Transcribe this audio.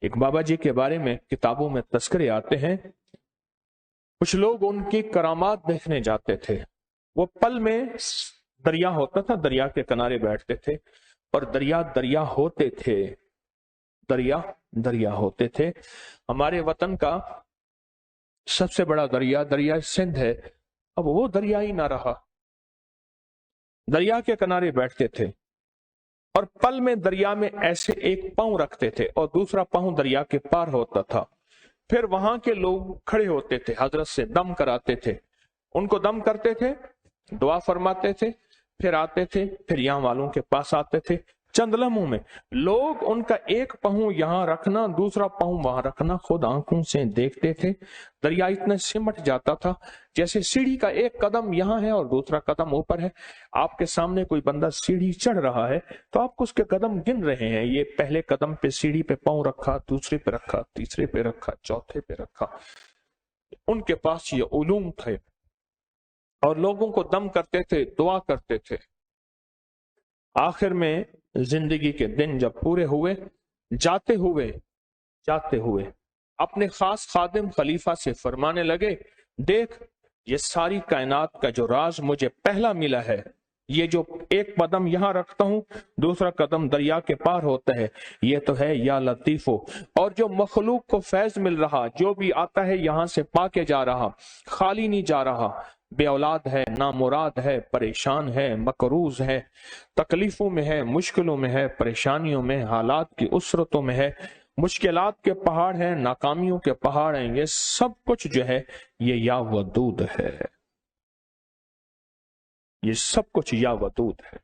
ایک بابا جی کے بارے میں کتابوں میں تذکرے آتے ہیں، کچھ لوگ ان کی کرامات دیکھنے جاتے تھے، وہ پل میں دریا ہوتا تھا، دریا کے کنارے بیٹھتے تھے اور دریا دریا ہوتے تھے، دریا دریا ہوتے تھے۔ ہمارے وطن کا سب سے بڑا دریا دریا سندھ ہے، اب وہ دریا ہی نہ رہا۔ دریا کے کنارے بیٹھتے تھے اور پل میں دریا میں ایسے ایک پاؤں رکھتے تھے اور دوسرا پاؤں دریا کے پار ہوتا تھا، پھر وہاں کے لوگ کھڑے ہوتے تھے، حضرت سے دم کراتے تھے، ان کو دم کرتے تھے، دعا فرماتے تھے، پھر آتے تھے، پھر یہاں والوں کے پاس آتے تھے۔ چند لمحوں میں لوگ ان کا ایک پاؤں یہاں رکھنا دوسرا پاؤں وہاں رکھنا خود آنکھوں سے دیکھتے تھے۔ دریا اتنا سمٹ جاتا تھا جیسے سیڑھی کا ایک قدم یہاں ہے اور دوسرا قدم اوپر ہے۔ آپ کے سامنے کوئی بندہ سیڑھی چڑھ رہا ہے تو آپ اس کے قدم گن رہے ہیں، یہ پہلے قدم پہ سیڑھی پہ پاؤں رکھا، دوسرے پہ رکھا، تیسرے پہ رکھا، چوتھے پہ رکھا۔ ان کے پاس یہ علوم تھے اور لوگوں کو دم کرتے تھے، دعا کرتے تھے۔ آخر میں زندگی کے دن جب پورے ہوئے، جاتے ہوئے اپنے خاص خادم خلیفہ سے فرمانے لگے، دیکھ یہ ساری کائنات کا جو راز مجھے پہلا ملا ہے، یہ جو ایک قدم یہاں رکھتا ہوں دوسرا قدم دریا کے پار ہوتا ہے، یہ تو ہے یا لطیفو۔ اور جو مخلوق کو فیض مل رہا، جو بھی آتا ہے یہاں سے پا کے جا رہا، خالی نہیں جا رہا، بے اولاد ہے، نامراد ہے، پریشان ہے، مقروض ہے، تکلیفوں میں ہے، مشکلوں میں ہے، پریشانیوں میں، حالات کی اسرتوں میں ہے، مشکلات کے پہاڑ ہیں، ناکامیوں کے پہاڑ ہیں، یہ سب کچھ جو ہے یہ یا ودود ہے، یہ سب کچھ یا ودود ہے۔